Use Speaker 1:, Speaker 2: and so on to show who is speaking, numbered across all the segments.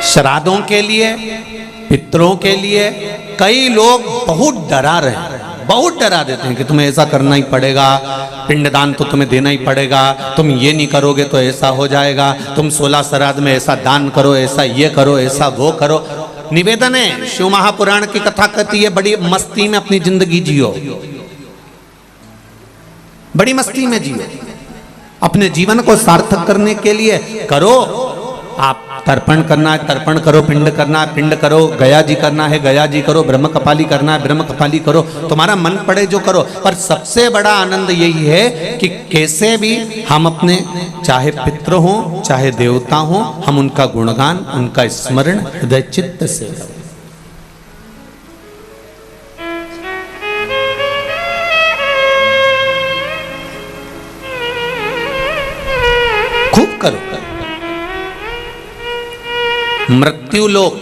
Speaker 1: श्राद्धों के लिए, पितरों के लिए कई लोग बहुत डरा रहे हैं, बहुत डरा देते हैं कि तुम्हें ऐसा करना ही पड़ेगा, पिंडदान तो तुम्हें देना ही पड़ेगा, तुम ये नहीं करोगे तो ऐसा हो जाएगा, तुम 16 श्राद्ध में ऐसा दान करो, ऐसा ये करो, ऐसा वो करो। निवेदन है, शिव महापुराण की कथा कहती है बड़ी मस्ती में अपनी जिंदगी जियो, बड़ी मस्ती में जियो, अपने जीवन को सार्थक करने के लिए करो। आप तर्पण करना है तर्पण करो, पिंड करना है पिंड करो, गया जी करना है गया जी करो, ब्रह्म कपाली करना है ब्रह्म कपाली करो, तुम्हारा मन पड़े जो करो। पर सबसे बड़ा आनंद यही है कि कैसे भी हम अपने चाहे पितृ हो चाहे देवता हो, हम उनका गुणगान, उनका स्मरण हृदय चित्त से करें। खूब करो। मृत्युलोक,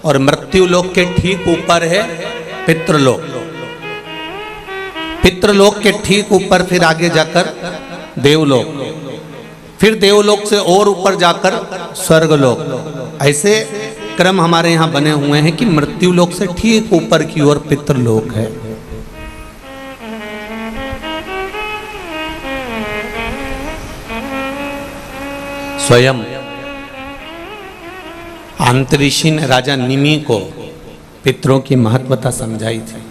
Speaker 1: और मृत्युलोक के ठीक ऊपर है पितृलोक, पितृलोक के ठीक ऊपर फिर आगे जाकर देवलोक, फिर देवलोक से और ऊपर जाकर स्वर्गलोक। ऐसे क्रम हमारे यहां बने हुए हैं कि मृत्युलोक से ठीक ऊपर की ओर पितृलोक है। स्वयं अंतरिषि ने राजा निमि को पितरों की महत्वता समझाई थी।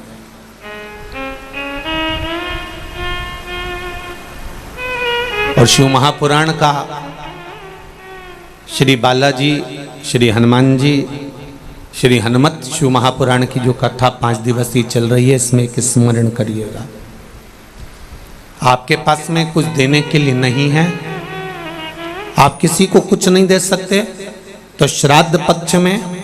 Speaker 1: और शिव महापुराण का श्री बालाजी, श्री हनुमान जी, श्री हनुमत शिव महापुराण की जो कथा 5 दिवसीय चल रही है, इसमें एक स्मरण करिएगा। आपके पास में कुछ देने के लिए नहीं है, आप किसी को कुछ नहीं दे सकते, तो श्राद्ध पक्ष में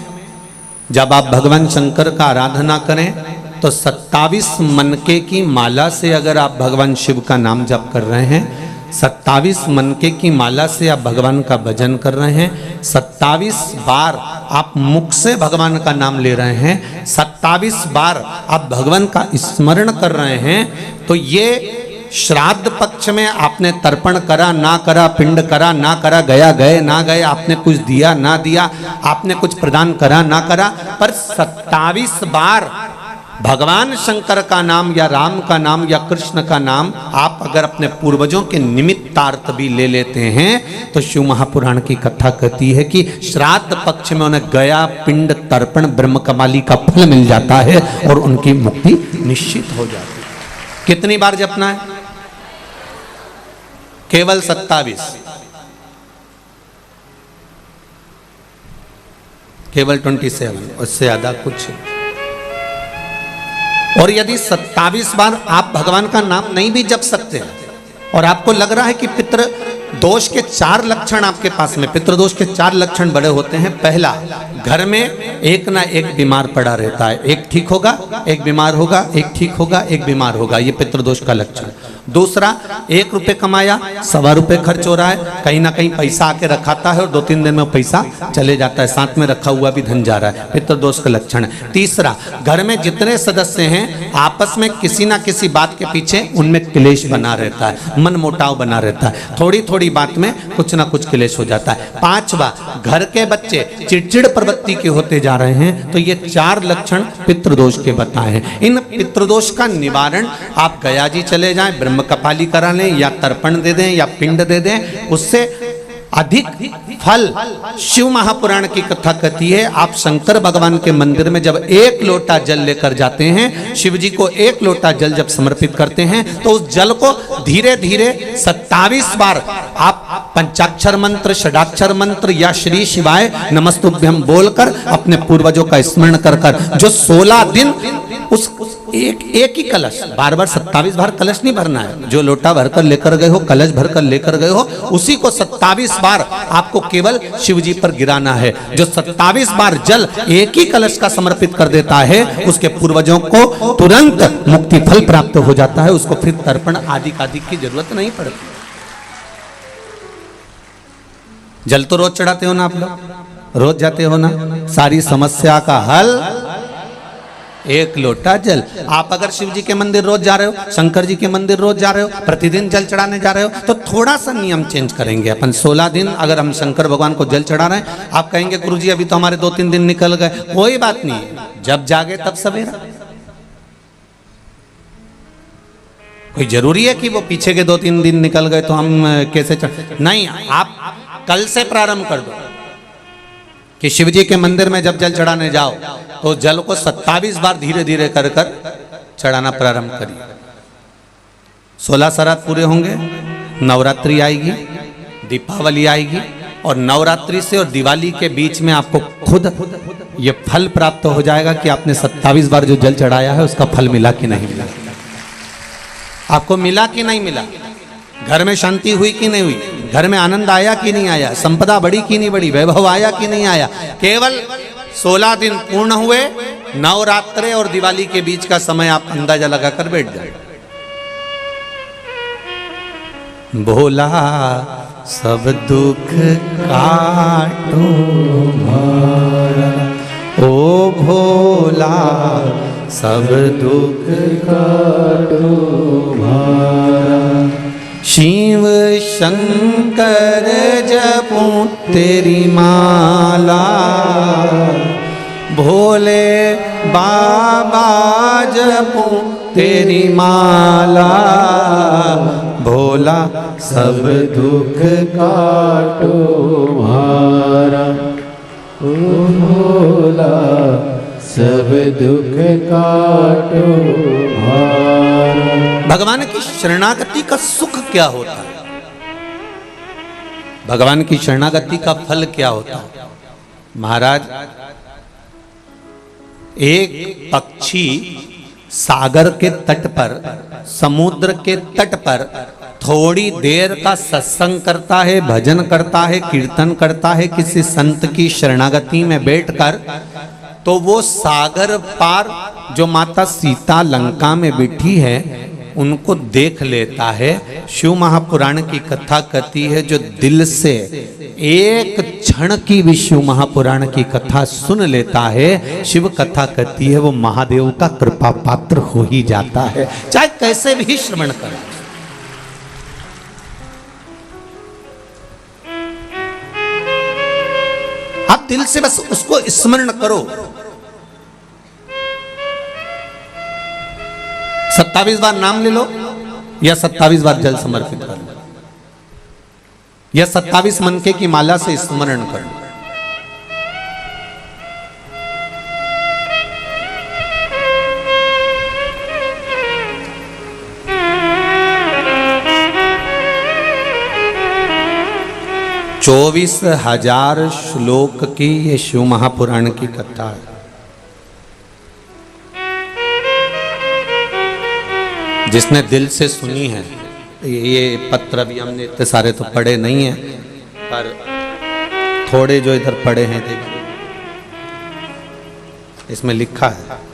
Speaker 1: जब आप भगवान शंकर का आराधना करें तो 27 मनके की माला से अगर आप भगवान शिव का नाम जप कर रहे हैं, 27 मनके की माला से आप भगवान का भजन कर रहे हैं, 27 बार आप मुख से भगवान का नाम ले रहे हैं, 27 बार आप भगवान का स्मरण कर रहे हैं, तो ये श्राद्ध पक्ष में आपने तर्पण करा ना करा, पिंड करा ना करा, गया गए ना गए, आपने कुछ दिया ना दिया, आपने कुछ प्रदान करा ना करा, पर 27 बार भगवान शंकर का नाम या राम का नाम या कृष्ण का नाम आप अगर अपने पूर्वजों के निमित्तार्थ भी ले लेते हैं, तो शिव महापुराण की कथा कहती है कि श्राद्ध पक्ष में उन्हें गया पिंड तर्पण ब्रह्म कपाली का फल मिल जाता है और उनकी मुक्ति निश्चित हो जाती है। कितनी बार जपना है? केवल 27, केवल 27, उससे ज्यादा कुछ। और यदि 27 बार आप भगवान का नाम नहीं भी जप सकते और आपको लग रहा है कि पितृ दोष के 4 लक्षण आपके पास में, पितृदोष के 4 लक्षण बड़े होते हैं। पहला, घर में एक ना एक बीमार पड़ा रहता है, एक ठीक होगा एक बीमार होगा, एक ठीक होगा एक बीमार होगा, ये पितृदोष का लक्षण। दूसरा, 1 रुपये कमाया 1.25 रुपये खर्च हो रहा है, कहीं ना कहीं पैसा आके रखाता है और 2-3 दिन में पैसा चले जाता है, साथ में रखा हुआ भी धन जा रहा है, पितृदोष का लक्षण है। तीसरा, घर में जितने सदस्य हैं आपस में किसी ना किसी बात के पीछे उनमें क्लेश बना रहता है, मन मुटाव बना रहता है, थोड़ी थोड़ी बात में कुछ ना कुछ क्लेश हो जाता है। 5वां, घर के बच्चे चिड़चिड़ प्रवृत्ति के होते जा रहे हैं, तो ये 4 लक्षण पितृदोष के बताए हैं। इन पितृदोष का निवारण आप गया जी चले जाएं, ब्रह्म कपाली करा लें या तर्पण दे दें या पिंड दे दें, उससे अधिक फल शिव महापुराण की कथा कहती है। आप शंकर भगवान के मंदिर में जब 1 लोटा जल लेकर जाते हैं, शिव जी को 1 लोटा जल जब समर्पित करते हैं, तो उस जल को धीरे धीरे 27 बार आप पंचाक्षर मंत्र, षडाक्षर मंत्र या श्री शिवाय नमस्तुभ्यम बोलकर अपने पूर्वजों का स्मरण कर कर, जो 16 दिन उस एक ही कलश, बार बार 27 बार कलश नहीं भरना है, जो लोटा भरकर लेकर गए हो, कलश भरकर लेकर गए हो, उसी को 27 बार आपको केवल शिव जी पर गिराना है। जो 27 बार जल एक ही कलश का समर्पित कर देता है, उसके पूर्वजों को तुरंत मुक्ति फल प्राप्त हो जाता है, उसको फिर तर्पण आदि की जरूरत नहीं पड़ती। जल तो रोज चढ़ाते हो ना आप लोग, रोज जाते हो ना, सारी समस्या का हल 1 लोटा जल। आप अगर शिव जी के मंदिर रोज जा रहे हो, शंकर जी के मंदिर रोज जा रहे हो, प्रतिदिन जल चढ़ाने जा रहे हो, तो थोड़ा सा नियम चेंज करेंगे अपन। 16 दिन अगर हम शंकर भगवान को जल चढ़ा रहे हैं, आप कहेंगे गुरुजी अभी तो हमारे 2-3 दिन निकल गए, कोई बात नहीं, जब जागे तब सवेरा। कोई जरूरी है कि वो पीछे के 2-3 दिन निकल गए तो हम कैसे नहीं, आप कल से प्रारंभ कर दो कि शिव जी के मंदिर में जब जल चढ़ाने जाओ तो जल को 27 बार धीरे धीरे कर कर चढ़ाना प्रारंभ करिए। 16 श्राद्ध पूरे होंगे, नवरात्रि आएगी, दीपावली आएगी, और नवरात्रि से और दिवाली के बीच में आपको खुद ये फल प्राप्त हो जाएगा कि आपने 27 बार जो जल चढ़ाया है उसका फल मिला कि नहीं मिला, आपको मिला कि नहीं मिला, घर में शांति हुई कि नहीं हुई, घर में आनंद आया कि नहीं आया, संपदा बढ़ी कि नहीं बढ़ी, वैभव आया कि नहीं आया। केवल 16 दिन पूर्ण हुए, नवरात्रे और दिवाली के बीच का समय आप अंदाजा लगाकर बैठ जाए। भोला सब दुख काटो भारा, ओ भोला सब दुख काटो भारा, शिव शंकर जपूं तेरी माला, भोले बाबा जपूं तेरी माला, भोला सब दुख काटो भारा,
Speaker 2: ओ भोला सब दुख काटो भारा।
Speaker 1: भगवान की शरणागति का सुख क्या होता है, भगवान की शरणागति का फल क्या होता है। महाराज, एक पक्षी सागर के तट पर, समुद्र के तट पर थोड़ी देर का सत्संग करता है, भजन करता है, कीर्तन करता है किसी संत की शरणागति में बैठकर, तो वो सागर पार जो माता सीता लंका में बैठी है उनको देख लेता है। शिव महापुराण की कथा कहती है, जो दिल से एक क्षण की भी शिव महापुराण की कथा सुन लेता है, शिव कथा कहती है वो महादेव का कृपा पात्र हो ही जाता है, चाहे कैसे भी श्रवण करे। आप दिल से बस उसको स्मरण करो। 27 बार नाम ले लो या 27 बार जल समर्पित कर लो, या 27 मनके की माला से स्मरण कर लो। चौबीस 24,000 श्लोक की ये शिव महापुराण की कथा है। जिसने दिल से सुनी है, ये पत्र अभी हमने इतने सारे तो पढ़े नहीं हैं, पर थोड़े जो इधर पढ़े हैं देखिए, इसमें लिखा है,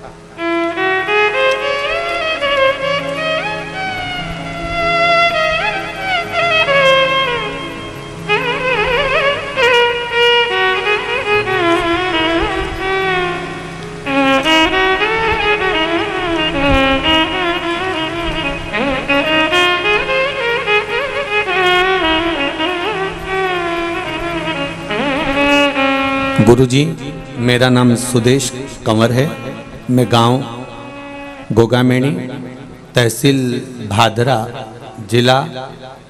Speaker 1: गुरुजी मेरा नाम सुदेश कंवर है, मैं गांव गोगामेणी, तहसील भादरा, जिला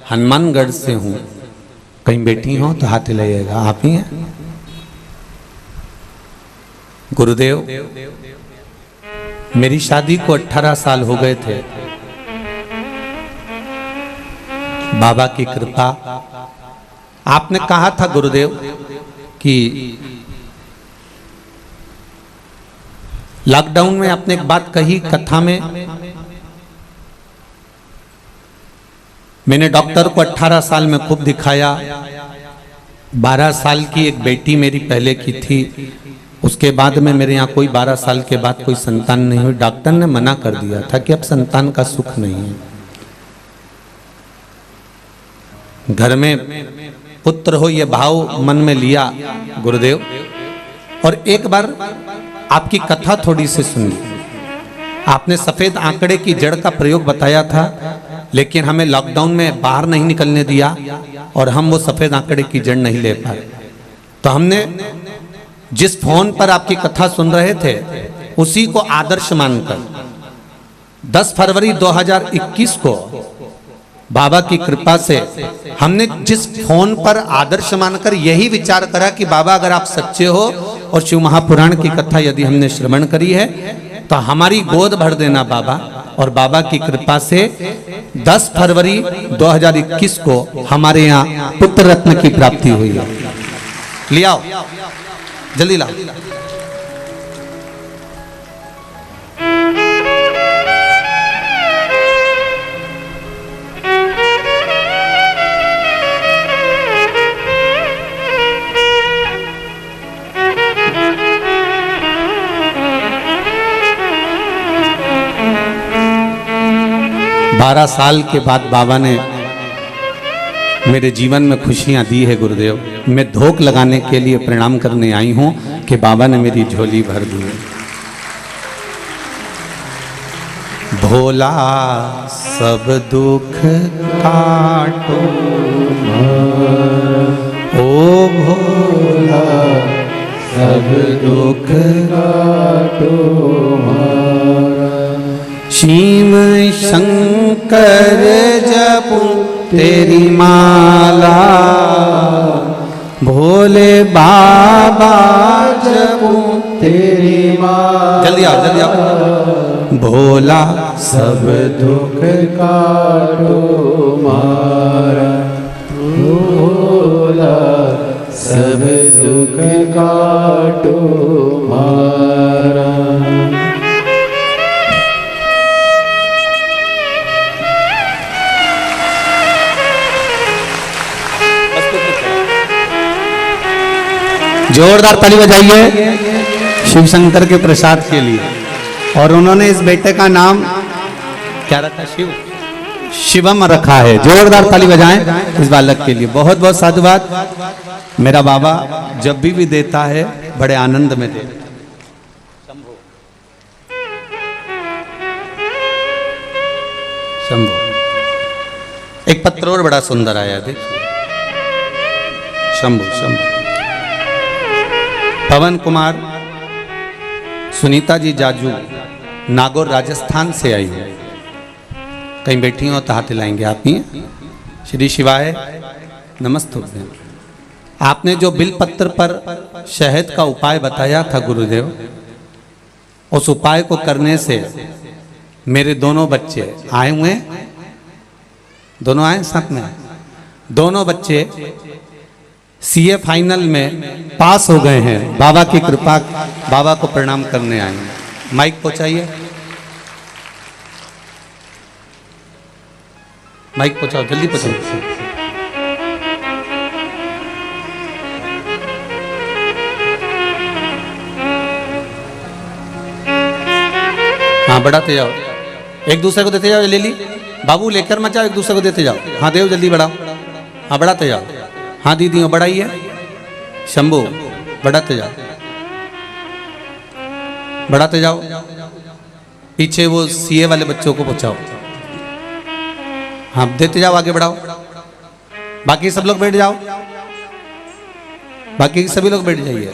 Speaker 1: हनुमानगढ़ से हूँ। कहीं बैठी हो तो हाथ हिलाइएगा, आप ही हैं। गुरुदेव, मेरी शादी को 18 साल हो गए थे। बाबा की कृपा, आपने कहा था गुरुदेव कि लॉकडाउन में आपने एक बात कही कथा में, मैंने डॉक्टर को 18 साल में खूब दिखाया। 12 साल की एक बेटी मेरी पहले की थी, उसके बाद में मेरे यहाँ कोई 12 साल के बाद कोई संतान नहीं हुई। डॉक्टर ने मना कर दिया था कि अब संतान का सुख नहीं है, घर में पुत्र हो, ये भाव मन में लिया गुरुदेव। और एक बार आपकी कथा थोड़ी सी सुनी, आपने सफेद आंकड़े की जड़ का प्रयोग बताया था, लेकिन हमें लॉकडाउन में बाहर नहीं निकलने दिया और हम वो सफेद आंकड़े की जड़ नहीं ले पाए। तो हमने जिस फोन पर आपकी कथा सुन रहे थे उसी को आदर्श मानकर 10 फरवरी 2021 को बाबा की कृपा से हमने जिस फोन पर आदर्श मानकर यही विचार करा कि बाबा अगर आप सच्चे हो और शिव महापुराण की कथा यदि हमने श्रवण करी है तो हमारी गोद भर देना बाबा। और बाबा की कृपा से 10 फरवरी 2021 को हमारे यहाँ पुत्र रत्न की प्राप्ति हुई है। ले आओ, जल्दी लाओ। बारह साल के बाद बाबा ने मेरे जीवन में खुशियां दी है गुरुदेव। मैं धोख लगाने के लिए प्रणाम करने आई हूं कि बाबा ने मेरी झोली भर दी है। भोला सब दुख काटो, ओ भोला सब दुख काटो, शिव शंकर जपू तेरी माला, भोले बाबा जपू तेरी माला। जल्दी आओ, जल्दी आओ। भोला
Speaker 2: सब दुख काटो मारा, भोला सब दुख काटो मारा।
Speaker 1: जोरदार ताली बजाइए शिव शंकर के प्रसाद के लिए। और उन्होंने इस बेटे का नाम क्या रखा? शिवम रखा है। जोरदार ताली बजाएं इस बालक के लिए। बहुत बहुत साधुवाद। मेरा बाबा जब भी देता है बड़े आनंद में देता है। शंभो। एक पत्र और बड़ा सुंदर आया देखिए। शंभो शंभो। पवन कुमार सुनीता जी जाजू नागौर राजस्थान से आई है। कहीं बैठी हो तो हाथ हिलाएंगे आप ही। श्री शिवाय नमस्तुभ्यं। आपने जो बिलपत्र पर शहद का उपाय बताया था गुरुदेव, उस उपाय को करने से मेरे दोनों बच्चे आए हुए, दोनों आए साथ में, दोनों बच्चे सीए फाइनल में पास हो गए हैं। बाबा की कृपा। बाबा को प्रणाम करने आए हैं। माइक पहुंचाइए, माइक पहुंचाओ, जल्दी पहुंचाओ। हाँ बढ़ाते जाओ, एक दूसरे को देते जाओ। ले ली बाबू, लेकर मत जाओ, एक दूसरे को देते जाओ। हाँ देव जल्दी बढ़ाओ। हाँ बढ़ाते जाओ। हाँ दीदी बढ़ाइए। शंभू बढ़ाते जाओ, बढ़ाते जाओ। पीछे वो सीए वाले बच्चों को पहुंचाओ। हाँ देते जाओ, आगे बढ़ाओ। बाकी सब लोग बैठ जाओ, बाकी सभी लोग बैठ जाइए।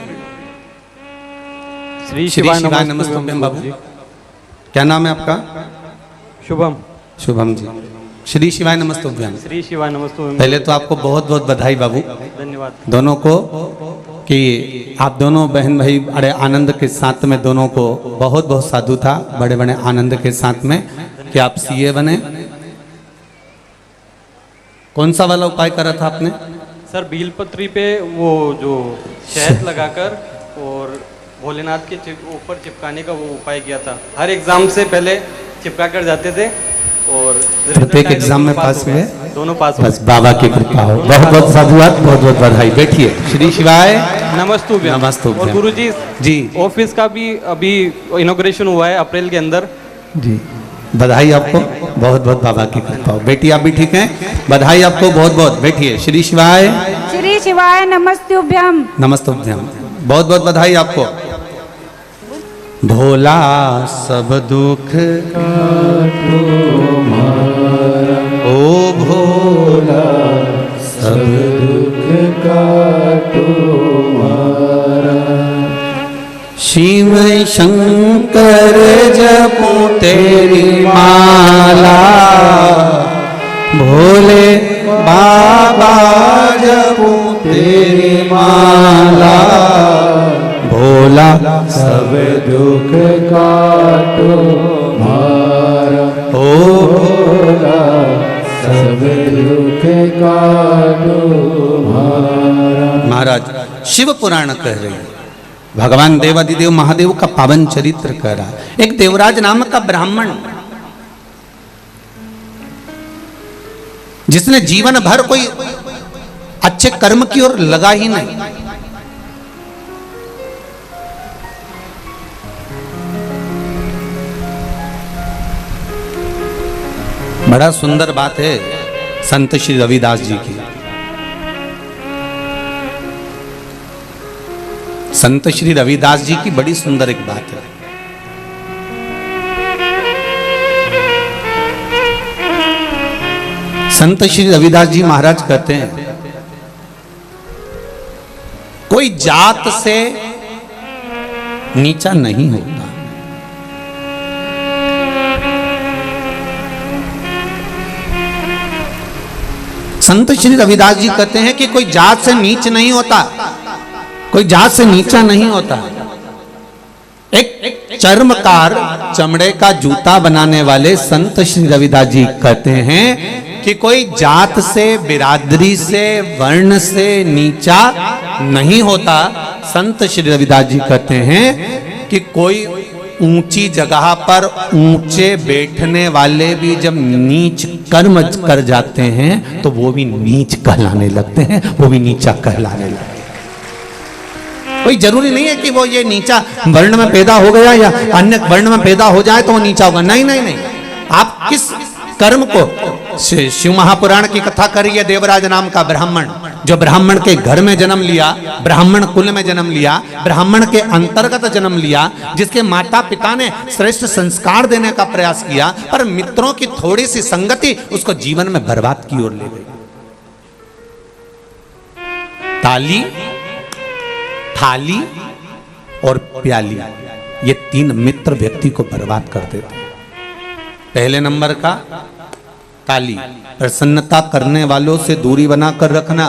Speaker 3: श्री
Speaker 1: शिवाय नमस्तुभ्यं। बाबू क्या नाम है आपका?
Speaker 3: शुभम।
Speaker 1: शुभम जी। श्री शिवाय नमस्तुभ्यं।
Speaker 3: श्री शिवाय नमस्तुभ्यं।
Speaker 1: पहले तो आपको बहुत बहुत बधाई बाबू,
Speaker 3: धन्यवाद
Speaker 1: दोनों को, कि आप दोनों बहन भाई बड़े आनंद के साथ में, दोनों को बहुत बहुत साधु था, बड़े बड़े आनंद के साथ में कि आप सीए बने। कौन सा वाला उपाय करा था आपने?
Speaker 3: सर बीलपत्री पे वो जो शहद लगाकर और भोलेनाथ के ऊपर चिपकाने का वो उपाय किया था। हर एग्जाम से पहले चिपका कर जाते थे और
Speaker 1: प्रत्येक एग्जाम में पास हुए,
Speaker 3: दोनों पास हुए।
Speaker 1: बस बाबा की कृपा हो। बहुत बहुत साधुवाद, बहुत बहुत बधाई। बैठिए। श्री शिवाय
Speaker 3: नमस्तुभ्यं।
Speaker 1: नमस्तुभ्यं।
Speaker 3: और गुरुजी
Speaker 1: जी
Speaker 3: ऑफिस का भी अभी इनॉग्रेशन हुआ है अप्रैल के अंदर।
Speaker 1: जी बधाई आपको, बहुत बहुत बाबा की कृपा हो। बेटी आप भी ठीक हैं? बधाई आपको बहुत बहुत। बैठिए। श्री शिवाय
Speaker 4: श्री शिवाय नमस्तुभ्यं।
Speaker 1: नमस्तुभ्यं। बहुत बहुत बधाई आपको। भोला सब दुख
Speaker 2: काटो मारा,
Speaker 1: ओ भोला
Speaker 2: सब दुख काटो मारा।
Speaker 1: शिव शंकर जपो तेरी माला, भोले बाबा जपो तेरी माला, भोला
Speaker 2: सब दुख काटो मारा,
Speaker 1: ओ
Speaker 2: भोला सब दुख काटो मारा।
Speaker 1: महाराज शिव पुराण कह रही है, भगवान देवादिदेव महादेव का पावन चरित्र कह रहा है। एक देवराज नाम का ब्राह्मण जिसने जीवन भर कोई अच्छे कर्म की ओर लगा ही नहीं, बड़ा सुंदर बात है संत श्री रविदास जी की। संत श्री रविदास जी की बड़ी सुंदर एक बात है। संत श्री रविदास जी महाराज कहते हैं, कोई जात से नीचा नहीं होता। संत श्री रविदास जी कहते हैं कि कोई जात से नीच नहीं होता, कोई जात से नीचा नहीं होता। एक चर्मकार, चमड़े का जूता बनाने वाले संत श्री रविदास जी कहते हैं कि कोई जात से, बिरादरी से, वर्ण से नीचा नहीं होता। संत श्री रविदास जी कहते हैं कि कोई ऊंची जगह पर ऊंचे बैठने वाले भी जब नीच कर्म कर जाते हैं तो वो भी नीच कहलाने लगते हैं, वो भी नीचा कहलाने लगते हैं। कोई जरूरी नहीं है कि वो ये नीचा वर्ण में पैदा हो गया या अन्य वर्ण में पैदा हो जाए तो वो नीचा होगा। नहीं नहीं नहीं, आप किस कर्म को, शिव महापुराण की कथा करी है देवराज नाम का ब्राह्मण, जो ब्राह्मण के घर में जन्म लिया, ब्राह्मण कुल में जन्म लिया, ब्राह्मण के अंतर्गत जन्म लिया, जिसके माता पिता ने श्रेष्ठ संस्कार देने का प्रयास किया, पर मित्रों की थोड़ी सी संगति उसको जीवन में बर्बाद की ओर ले गई। ताली, थाली और प्याली, ये तीन मित्र व्यक्ति को बर्बाद कर देते हैं। पहले नंबर का ताली, प्रसन्नता करने वालों से दूरी बनाकर रखना।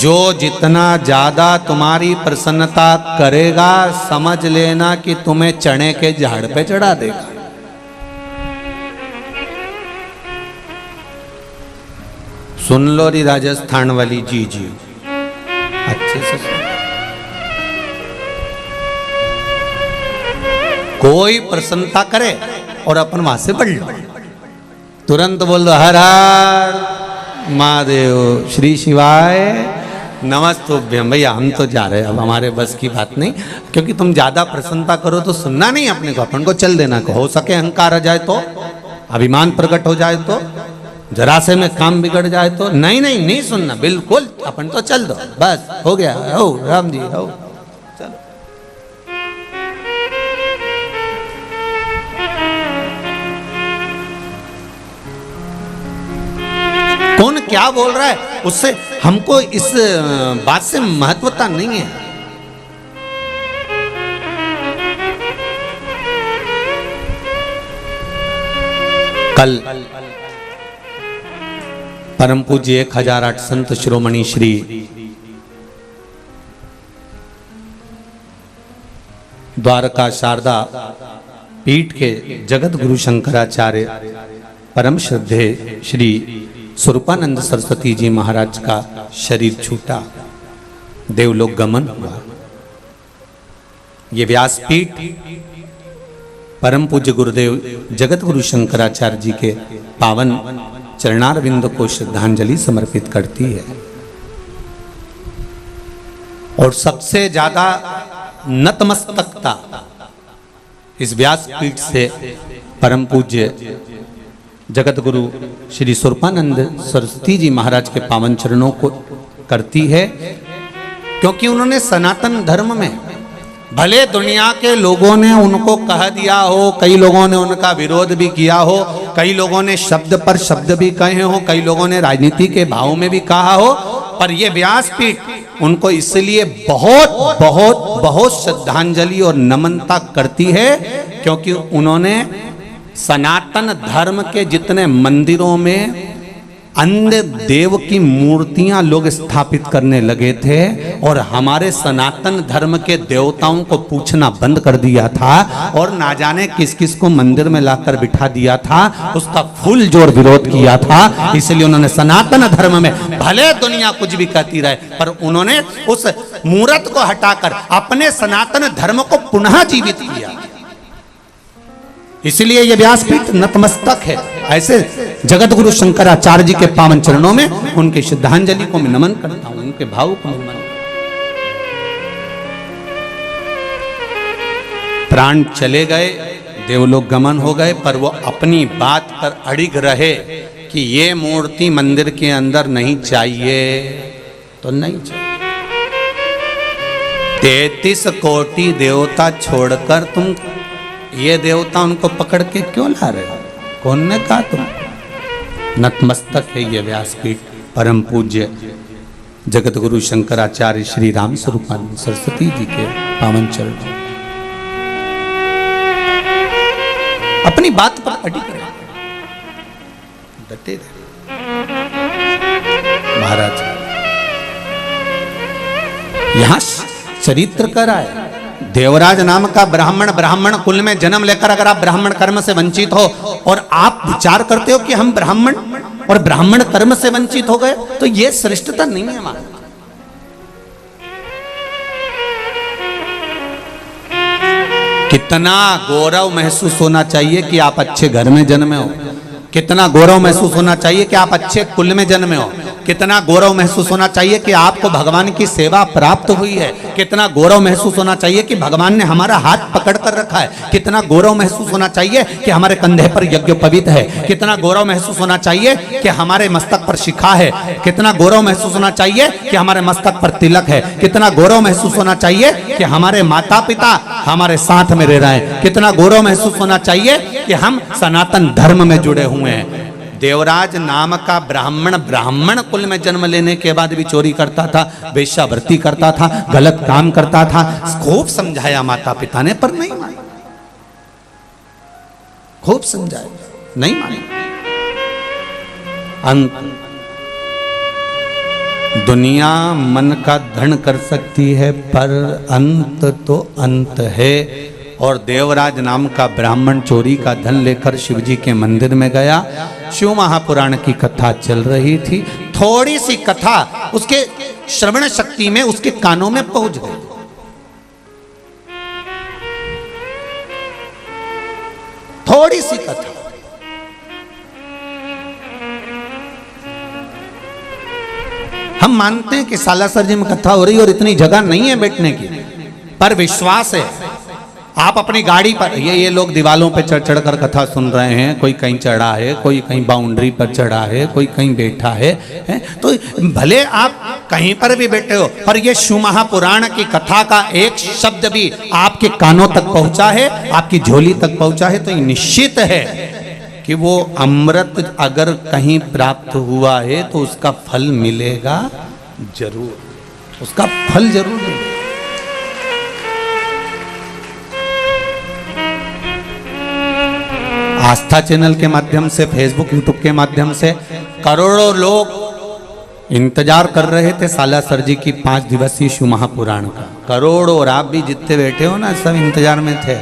Speaker 1: जो जितना ज्यादा तुम्हारी प्रसन्नता करेगा, समझ लेना कि तुम्हें चने के झाड़ पे चढ़ा देगा। सुन लो री राजस्थान वाली जी जी, अच्छे से सुन। कोई प्रसन्नता करे और अपन वहां से बढ़ लो, तुरंत बोल दो हर हर महादेव, श्री शिवाय नमस्तुभ्यम। भैया हम तो जा रहे हैं, अब हमारे बस की बात नहीं, क्योंकि तुम ज्यादा प्रसन्नता करो तो सुनना नहीं अपने को, अपन को चल देना को। हो सके अहंकार आ जाए तो, अभिमान प्रकट हो जाए तो, जरा से में काम बिगड़ जाए तो, नहीं नहीं नहीं सुनना, बिल्कुल अपन तो चल दो, बस हो गया। हो राम जी हो, चलो। कौन क्या बोल रहा है उससे हमको इस बात से महत्वता नहीं है। कल परम पूज्य 1008 संत शिरोमणि श्री द्वारका शारदा पीठ के जगत गुरु शंकराचार्य परम श्रद्धे श्री स्वरूपानंद सरस्वती जी महाराज का शरीर छूटा, देवलोक गमन हुआ। ये व्यासपीठ परम पूज्य गुरुदेव जगत गुरु शंकराचार्य जी के पावन चरणारविंद को श्रद्धांजलि समर्पित करती है। और सबसे ज्यादा नतमस्तकता इस व्यासपीठ से परम पूज्य जगत गुरु श्री स्वरूपानंद सरस्वती जी महाराज के पावन चरणों को करती है, क्योंकि उन्होंने सनातन धर्म में भले दुनिया के लोगों ने उनको कह दिया हो, कई लोगों ने उनका विरोध भी किया हो, कई लोगों ने शब्द पर शब्द भी कहे हो, कई लोगों ने राजनीति के भाव में भी कहा हो, पर ये व्यासपीठ उनको इसलिए बहुत बहुत बहुत श्रद्धांजलि और नमनता करती है क्योंकि उन्होंने सनातन धर्म के जितने मंदिरों में अन्य देव की मूर्तियां लोग स्थापित करने लगे थे और हमारे सनातन धर्म के देवताओं को पूछना बंद कर दिया था और ना जाने किस किस को मंदिर में लाकर बिठा दिया था, उसका फुल जोर विरोध किया था। इसलिए उन्होंने सनातन धर्म में भले दुनिया कुछ भी कहती रहे पर उन्होंने उस मूर्त को हटाकर अपने सनातन धर्म को पुनः जीवित किया। इसलिए यह व्यासपीठ नतमस्तक है। ऐसे जगत गुरु शंकराचार्य जी के पावन चरणों में उनकी श्रद्धांजलि को मैं नमन करता हूं, उनके भाव को नमन। प्राण चले गए, देवलोक गमन हो गए, पर वो अपनी बात पर अड़िग रहे कि ये मूर्ति मंदिर के अंदर नहीं चाहिए तो नहीं चाहिए। 33 कोटि देवता छोड़कर तुम ये देवता उनको पकड़ के क्यों ला रहे हो? कौन ने कहा तुम? नतमस्तक है ये व्यासपीठ परम पूज्य जगत गुरु शंकराचार्य श्री राम स्वरूपानंद सरस्वती जी के पावन चरण। अपनी बात पर अडिग रहे, डटे रहे। महाराज यहां चरित्र करा है। देवराज नाम का ब्राह्मण कुल में जन्म लेकर अगर आप ब्राह्मण कर्म से वंचित हो और आप विचार करते हो कि हम ब्राह्मण और ब्राह्मण कर्म से वंचित हो गए तो यह श्रेष्ठता नहीं है हमारा। कितना गौरव महसूस होना चाहिए कि आप अच्छे घर में जन्मे हो, कितना गौरव महसूस होना चाहिए कि आप अच्छे कुल में जन्मे हो, कितना गौरव महसूस होना चाहिए कि आपको भगवान की सेवा प्राप्त हुई है, कितना गौरव महसूस होना चाहिए कि भगवान ने हमारा हाथ पकड़ कर रखा है, कितना गौरव महसूस होना चाहिए कि हमारे कंधे पर यज्ञोपवीत है, कितना गौरव महसूस होना चाहिए कि हमारे मस्तक पर शिखा है, कितना गौरव महसूस होना चाहिए कि हमारे मस्तक पर तिलक है, कितना गौरव महसूस होना चाहिए कि हमारे माता पिता हमारे साथ में रह रहे हैं, कितना गौरव महसूस होना चाहिए कि हम सनातन धर्म में जुड़े हुए हैं। देवराज नाम का ब्राह्मण कुल में जन्म लेने के बाद भी चोरी करता था, वेश्यावृत्ति करता था, गलत काम करता था। खूब समझाया माता पिता ने पर नहीं माने, खूब समझाया नहीं माने। अंत दुनिया मन का धन कर सकती है पर अंत तो अंत है। और देवराज नाम का ब्राह्मण चोरी का धन लेकर शिवजी के मंदिर में गया। शिव महापुराण की कथा चल रही थी, थोड़ी सी कथा उसके श्रवण शक्ति में उसके कानों में पहुंच गई। थोड़ी सी कथा हम मानते हैं कि सालासर जी में कथा हो रही और इतनी जगह नहीं है बैठने की, पर विश्वास है आप अपनी गाड़ी पर ये लोग दीवालों पे चढ़ चढ़ कर कथा सुन रहे हैं, कोई कहीं चढ़ा है, कोई कहीं बाउंड्री पर चढ़ा है, कोई कहीं बैठा है, तो भले आप कहीं पर भी बैठे हो पर ये शिव महापुराण की कथा का एक शब्द भी आपके कानों तक पहुंचा है, आपकी झोली तक पहुंचा है, तो ये निश्चित है कि वो अमृत अगर कहीं प्राप्त हुआ है तो उसका फल मिलेगा जरूर, उसका फल जरूर मिलेगा। आस्था चैनल के माध्यम से, फेसबुक यूट्यूब के माध्यम से करोड़ों लोग इंतजार कर रहे थे सालासर जी की 5 दिवसीय शिव महापुराण का। करोड़ों, और आप भी जितने बैठे हो ना सब इंतजार में थे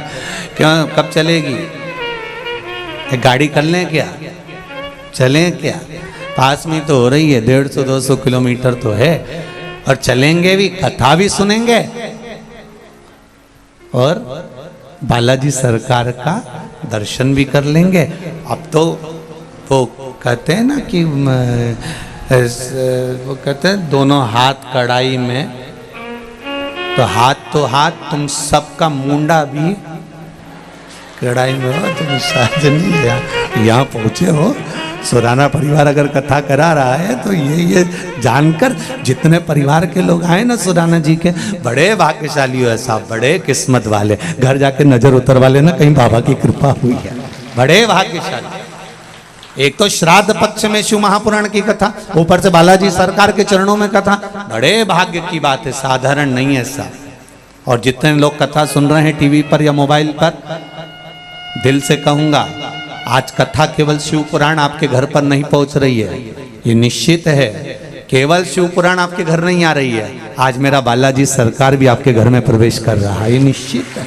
Speaker 1: क्या कब चलेगी, एक गाड़ी कर लें क्या, चलें क्या, पास में तो हो रही है, 150-200 किलोमीटर तो है, और चलेंगे भी, कथा भी सुनेंगे और बालाजी सरकार का दर्शन भी कर लेंगे। अब तो वो कहते हैं ना कि वो कहते हैं दोनों हाथ कढ़ाई में, तो हाथ तुम सबका मुंडा भी कढ़ाई में हो, तुम शायद नहीं यहाँ पहुंचे हो सुराना परिवार अगर कथा करा रहा है तो ये जानकर जितने परिवार के लोग आए ना सुराना जी के, बड़े भाग्यशाली हो साहब, बड़े किस्मत वाले। घर जाके नजर उतर वाले ना, कहीं बाबा की कृपा हुई है, बड़े भाग्यशाली। एक तो श्राद्ध पक्ष में शिव महापुराण की कथा, ऊपर से बालाजी सरकार के चरणों में कथा, बड़े भाग्य की बात है, साधारण नहीं है साहब। और जितने लोग कथा सुन रहे हैं टीवी पर या मोबाइल पर, दिल से कहूंगा आज कथा केवल शिव पुराण आपके घर पर नहीं पहुंच रही है, ये निश्चित है। केवल शिव पुराण आपके घर नहीं आ रही है, आज मेरा बालाजी सरकार भी आपके घर में प्रवेश कर रहा है, ये निश्चित है,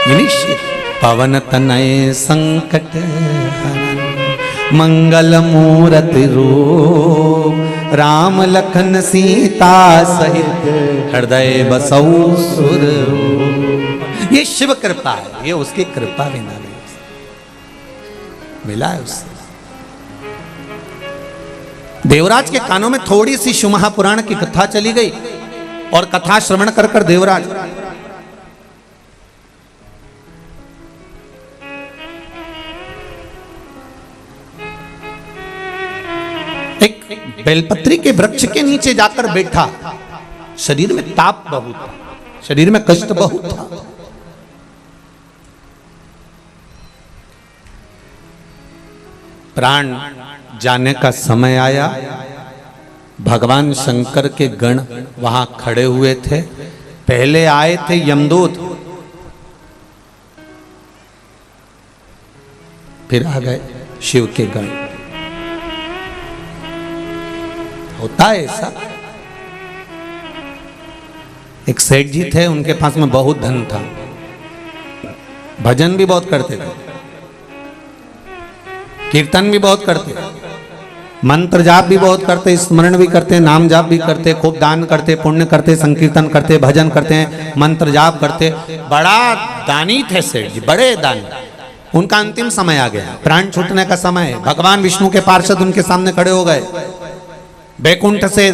Speaker 1: ये निश्चित। पवन तनय संकट मंगल मूर्ति रूप, राम लखन सीता सहित हृदय बसौ सुर। ये शिव कृपा है, ये उसकी कृपा बिना नहीं मिला है उससे। देवराज के कानों में थोड़ी सी शिव महापुराण की कथा चली गई और कथा श्रवण कर कर देवराज एक बेलपत्री के वृक्ष के नीचे जाकर बैठा। शरीर में ताप बहुत था, शरीर में कष्ट बहुत था। प्राण जाने का समय आया, भगवान शंकर के गण वहां खड़े हुए थे। पहले आए थे यमदूत, फिर आ गए शिव के गण। होता है ऐसा। एक सेठ जी थे, उनके पास में बहुत धन था, भजन भी बहुत करते थे, कीर्तन भी बहुत करते, मंत्र जाप भी बहुत करते, स्मरण भी करते, नाम जाप भी करते, खूब दान करते, पुण्य करते, संकीर्तन करते, भजन करते, मंत्र जाप करते। बड़ा दानी थे सेठ जी, बड़े दानी। उनका अंतिम समय आ गया, प्राण छूटने का समय है। भगवान विष्णु के पार्षद उनके सामने खड़े हो गए, बैकुंठ से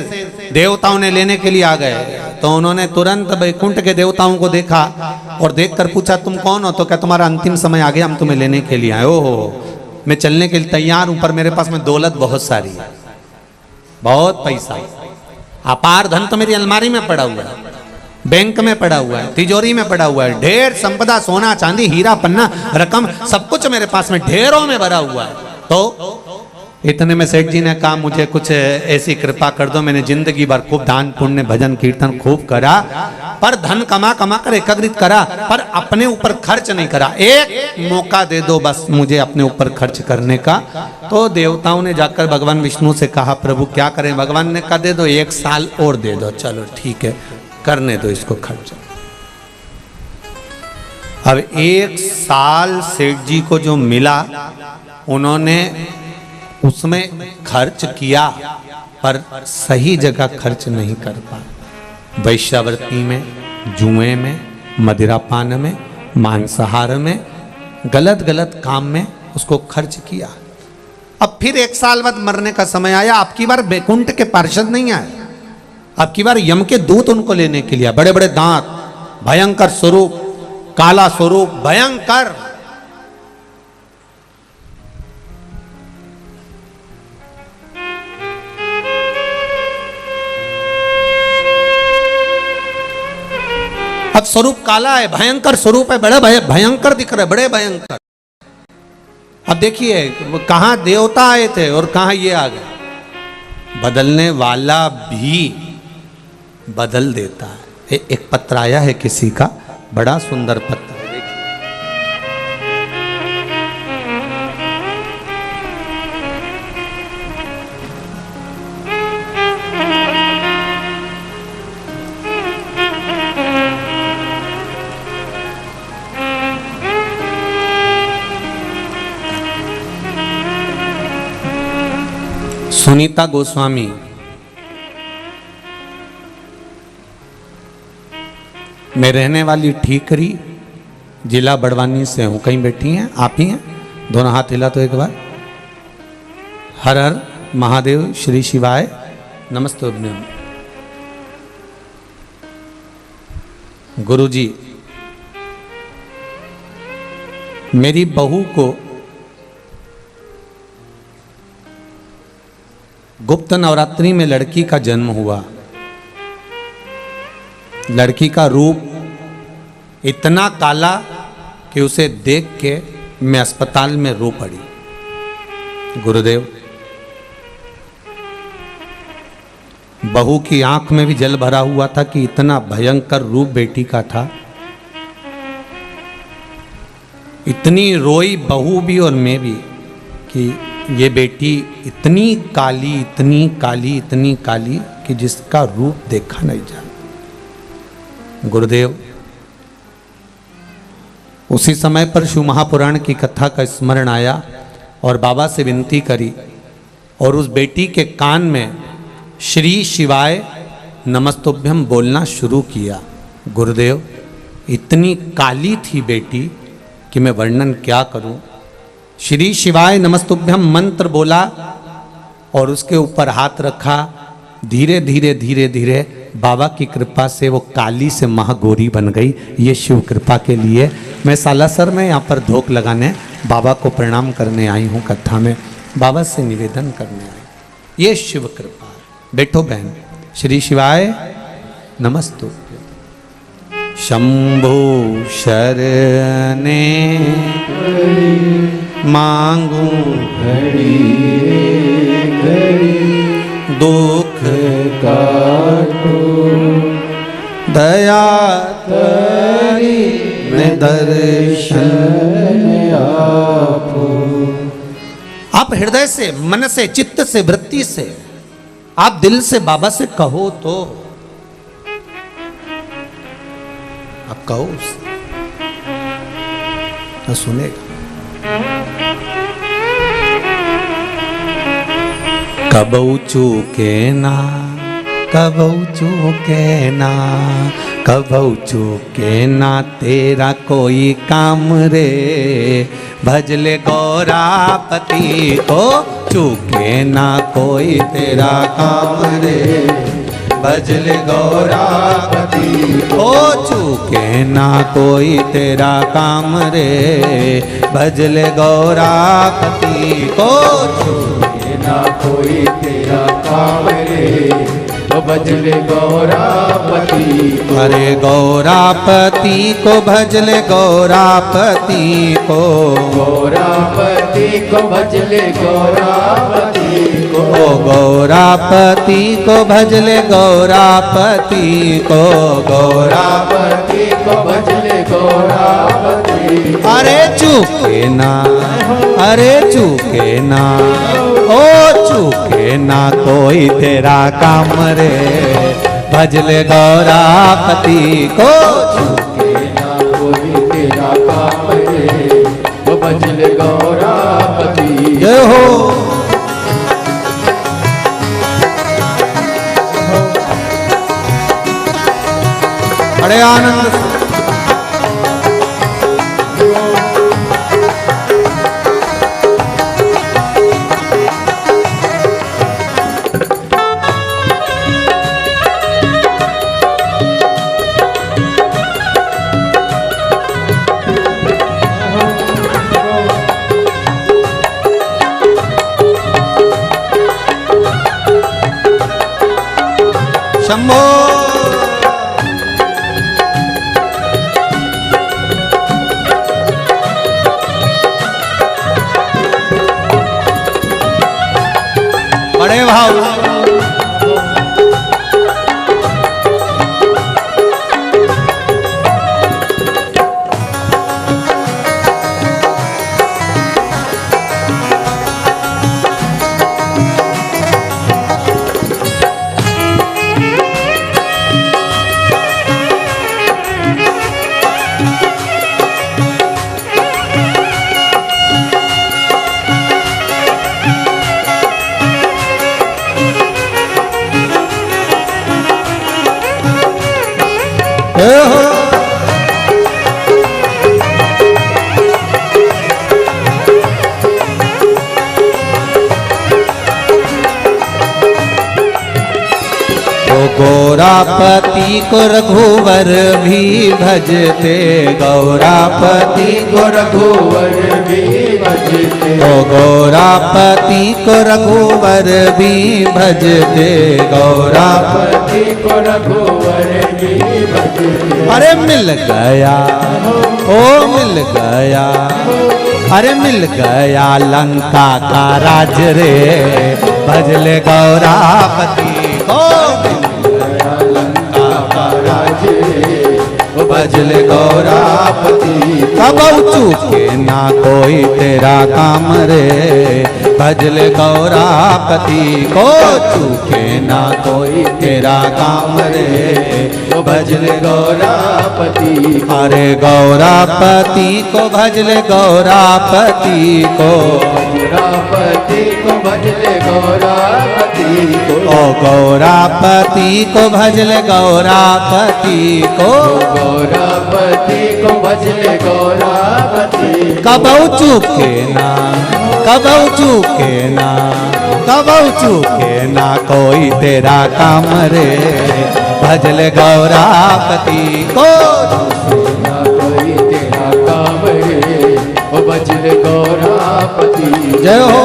Speaker 1: देवताओं ने लेने के लिए आ गए। तो उन्होंने तुरंत बैकुंठ के देवताओं को देखा और देखकर पूछा, तुम कौन हो? तो क्या तुम्हारा अंतिम समय आ गया, हम तुम्हें लेने के लिए आए। ओहो, मैं चलने के लिए तैयार हूं, पर मेरे पास में दौलत बहुत सारी है, बहुत पैसा, अपार धन तो मेरी अलमारी में पड़ा हुआ है, बैंक में पड़ा हुआ है, तिजोरी में पड़ा हुआ है, ढेर संपदा, सोना चांदी हीरा पन्ना रकम सब कुछ मेरे पास में ढेरों में भरा हुआ है। तो इतने में सेठ जी ने कहा, मुझे कुछ ऐसी कृपा कर दो, मैंने जिंदगी भर खूब दान पुण्य भजन कीर्तन खूब करा, पर धन कमा कमा कर एकत्रित करा, पर अपने ऊपर खर्च नहीं करा। एक मौका दे दो बस मुझे अपने ऊपर खर्च करने का। तो देवताओं ने जाकर भगवान विष्णु से कहा, प्रभु क्या करें? भगवान ने कहा, दे दो, 1 साल और दे दो। चलो ठीक है, करने दो इसको खर्च। अब 1 साल सेठ जी को जो मिला, उन्होंने उसमें खर्च किया, पर सही जगह खर्च नहीं कर पाए। वैश्यावृत्ति में, जुए में, मदिरापान में, मांसाहार में, गलत गलत काम में उसको खर्च किया। अब फिर 1 साल बाद मरने का समय आया। अब की बार बैकुंठ के पार्षद नहीं आए, अब की बार यम के दूत उनको लेने के लिए। बड़े बड़े दांत, भयंकर स्वरूप, काला स्वरूप, भयंकर। अब स्वरूप काला है, भयंकर स्वरूप है, बड़े भयंकर दिख रहे, बड़े भयंकर। अब देखिए कहां देवता आए थे और कहां ये आ गए। बदलने वाला भी बदल देता है। एक पत्र आया है किसी का, बड़ा सुंदर पत्र है, सुनीता गोस्वामी, मैं रहने वाली ठीकरी, जिला बड़वानी से हूँ। कहीं बैठी हैं? आप ही हैं? दोनों हाथ हिला तो एक बार। हर हर महादेव, श्री शिवाय, नमस्ते। गुरु जी, मेरी बहू को गुप्त नवरात्रि में लड़की का जन्म हुआ। लड़की का रूप इतना काला कि उसे देख के मैं अस्पताल में रो पड़ी। गुरुदेव, बहू की आंख में भी जल भरा हुआ था कि इतना भयंकर रूप बेटी का था। इतनी रोई बहू भी और मैं भी कि ये बेटी इतनी काली, इतनी काली, इतनी काली कि जिसका रूप देखा नहीं जा। गुरुदेव, उसी समय पर शिव महापुराण की कथा का स्मरण आया और बाबा से विनती करी और उस बेटी के कान में श्री शिवाय नमस्तुभ्यम बोलना शुरू किया। गुरुदेव, इतनी काली थी बेटी कि मैं वर्णन क्या करूं। श्री शिवाय नमस्तुभ्यम मंत्र बोला और उसके ऊपर हाथ रखा। धीरे धीरे धीरे धीरे बाबा की कृपा से वो काली से महागौरी बन गई। ये शिव कृपा के लिए मैं सालासर में यहाँ पर धोख लगाने बाबा को प्रणाम करने आई हूँ। कथा में बाबा से निवेदन करने आई। ये शिव कृपा। बैठो बहन। श्री शिवाय नमस्तुभ्यम। शंभु शरणे मांगू
Speaker 2: घड़ी घड़ी
Speaker 1: दुख
Speaker 2: काटो
Speaker 1: दया
Speaker 2: तरी
Speaker 1: में दर्शन
Speaker 2: आपो।
Speaker 1: आप हृदय से, मन से, चित्त से, वृत्ति से, आप दिल से बाबा से कहो तो आप कहो तो सुनेगा। कबऊ चूके ना, कबऊ चूके ना, कबऊ चूके ना तेरा कोई काम रे। भजले गौरापति को चूके ना कोई तेरा काम रे। भजले गौरापति को चूके ना कोई तेरा काम रे। भजले गौरापति को चूके
Speaker 2: ना कोई तेरा काम रे। तो भजले गौरापति को।
Speaker 1: अरे गौरापति को भजले गौरापति को।
Speaker 2: गौरापति को भजले गौरापति को।
Speaker 1: ओ गौरापति को भजले गौरापति को।
Speaker 2: गौरापति को भजले गौरापति।
Speaker 1: अरे चूके ना, अरे चूके ना, ओ चूके ना कोई तेरा काम रे। भजले गौरापति को
Speaker 2: चूके ना कोई तेरा काम रे। तो भजले गौरापति।
Speaker 1: जय हो। बड़े आनंद से शंभो। बड़े भाव। तो गौरापति को रघुवर भी भजते, गौरापति
Speaker 2: को रघुवर भी भजते,
Speaker 1: तो गौरापति को रघुवर भी भजते, गौरापति
Speaker 2: को रघुवर भी भजते।
Speaker 1: अरे मिल गया, ओ मिल गया, अरे मिल गया लंका का राज रे, भजले गौरापति को, मिल गया लंका का राज रे, भजले गौरापति। कब चूके ना कोई तेरा काम रे, भजले गौरापति को, चूके ना कोई तेरा काम रे, भजले गौरापति। अरे गौरापति को भजले गौरापति को,
Speaker 2: गौरापति को भजले गौरापति को,
Speaker 1: ओ गौरापति को भजले गौरापति को,
Speaker 2: गौरापति को भजले गौरापति।
Speaker 1: कबऊ चूके ना, कबऊ चूके ना, कबऊ चूके ना कोई तेरा काम रे, भजले गौरापति को,
Speaker 2: ना कोई तेरा काम रे, ओ भजले गौरापति।
Speaker 1: जय हो।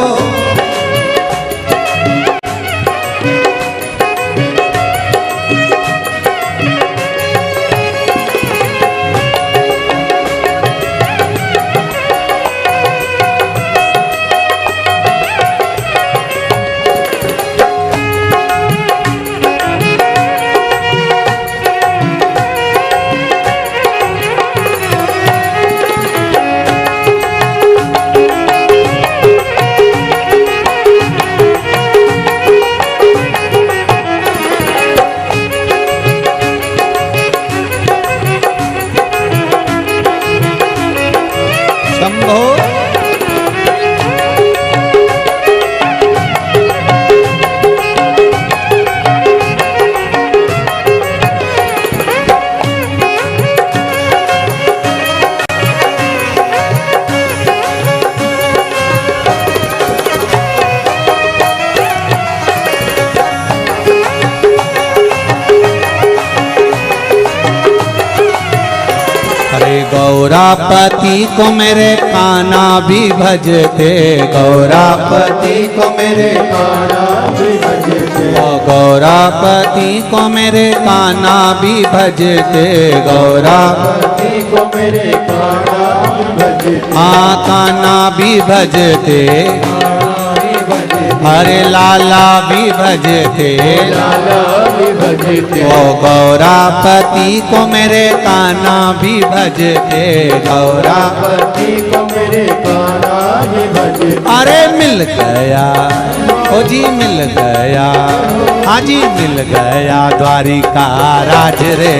Speaker 1: गौरापति को मेरे कान्हा भी भजते, गौरापति को मेरे
Speaker 2: कान्हा भी भजते,
Speaker 1: गौरापति को मेरे कान्हा भी भजते, गौरापति
Speaker 2: को मेरे कान्हा भी भजते,
Speaker 1: हाँ कान्हा भी भजते, हरे लाला भी भजते,
Speaker 2: लाला भी भजते,
Speaker 1: ओ गौरापति को मेरे कान्हा भी भजते, गौरापति
Speaker 2: को मेरे कान्हा भी भजते।
Speaker 1: अरे मिल गया, ओ जी मिल गया, हाँ जी मिल गया द्वारिका राज रे,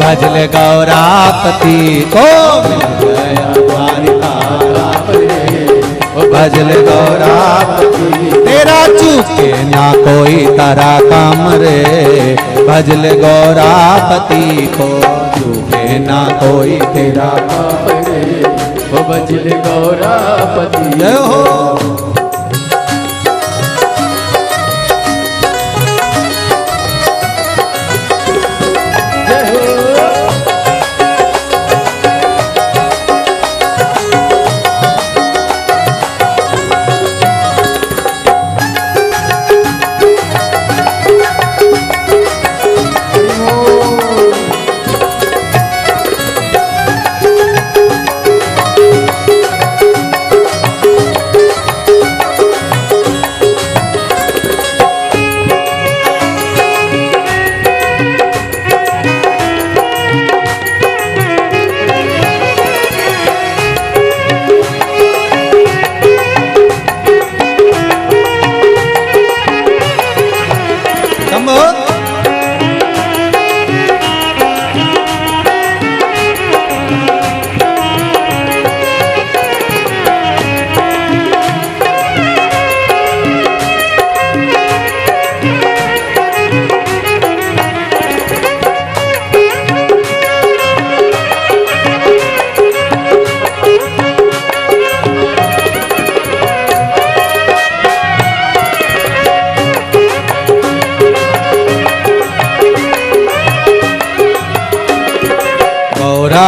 Speaker 1: भजले गौरापति को, मिल गया द्वारिका राज रे, भजले गौरापति। तेरा चूके ना कोई तारा काम रे, भजले गौरापति को, चूके ना कोई तेरा काम रे,
Speaker 2: भजले गौरापति।
Speaker 1: जय हो।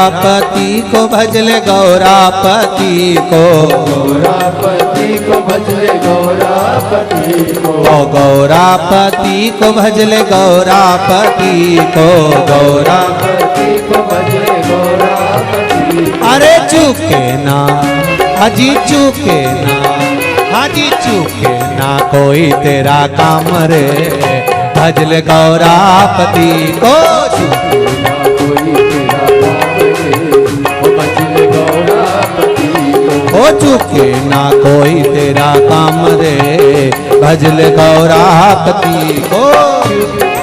Speaker 1: गौरापति को भजले गौरापति को,
Speaker 2: गौरापति को भजले गौरापति को,
Speaker 1: ओ गौरापति को भजले गौरापति को,
Speaker 2: गौरापति को भजले गौरापति।
Speaker 1: अरे चूके ना हाजी चूके ना, हाजी चूके ना कोई तेरा काम रे, भजले गौरापति को।
Speaker 2: हो चुके ना कोई तेरा काम रे,
Speaker 1: भजले गौरापति को,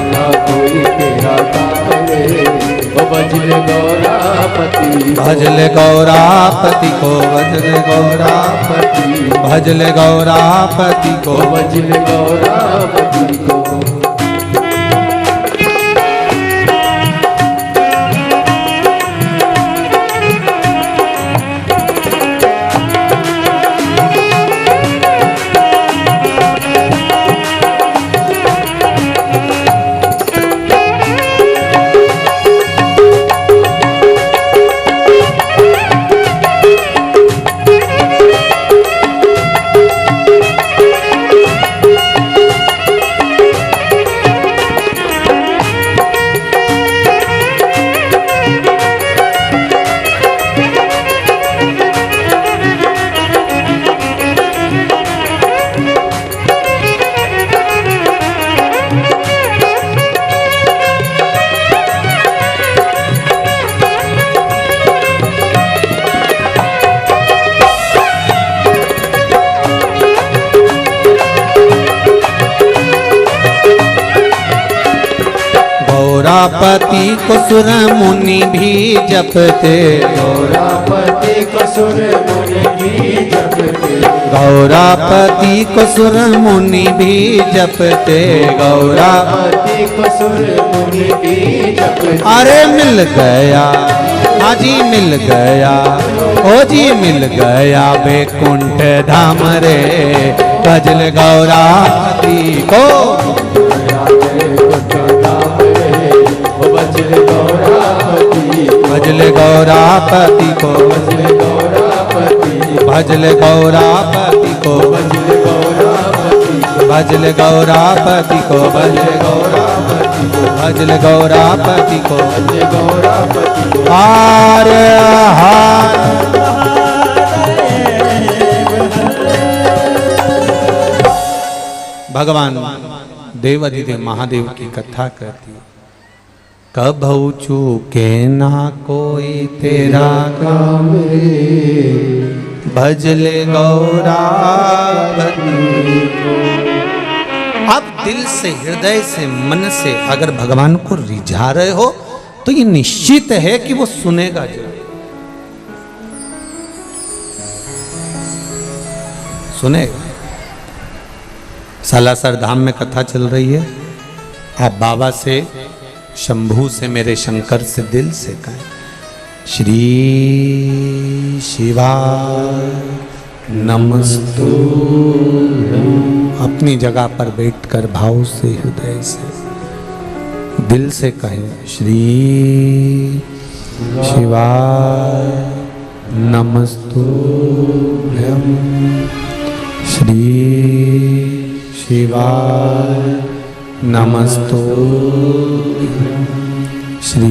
Speaker 2: ना कोई तेरा काम रे, हो भजले गौरापति,
Speaker 1: भजले गौरापति को, भजले गौरापति, भजले गौरापति को,
Speaker 2: हो भजले गौरापति को।
Speaker 1: गौरापति को सुर मुनि भी जपते,
Speaker 2: गौरापति को सुर मुनि भी जपते,
Speaker 1: गौरापति को सुर मुनि भी जपते,
Speaker 2: गौरापति को सुर मुनि भी जपते।
Speaker 1: अरे मिल गया हाजी मिल गया, ओ जी मिल गया बैकुंठ धाम रे, भजले गौरापति को,
Speaker 2: भजले गौरापति,
Speaker 1: भजले गौरापति को,
Speaker 2: भजले गौरापति,
Speaker 1: भजले गौरापति को,
Speaker 2: भजले गौरापति,
Speaker 1: भजले गौरापति को, भजले गौरापति को, भजले गौरापति को,
Speaker 2: भजले गौरापति को।
Speaker 1: हार हार भगवान देवाधिदेव महादेव की कथा करती है। कभू चूके ना कोई तेरा काम रे, भजले गौरापति को। आप दिल से हृदय से मन से अगर भगवान को रिझा रहे हो तो ये निश्चित है कि वो सुनेगा जरूर, सुनेगा। सालासर धाम में कथा चल रही है, आप बाबा से शंभू से मेरे शंकर से दिल से कहें, श्री शिवाय नमस्तुभ्यं। अपनी जगह पर बैठकर भाव से हृदय से दिल से कहें, श्री शिवाय नमस्तुभ्यं, श्री शिवाय नमस्तुभ्यं, श्री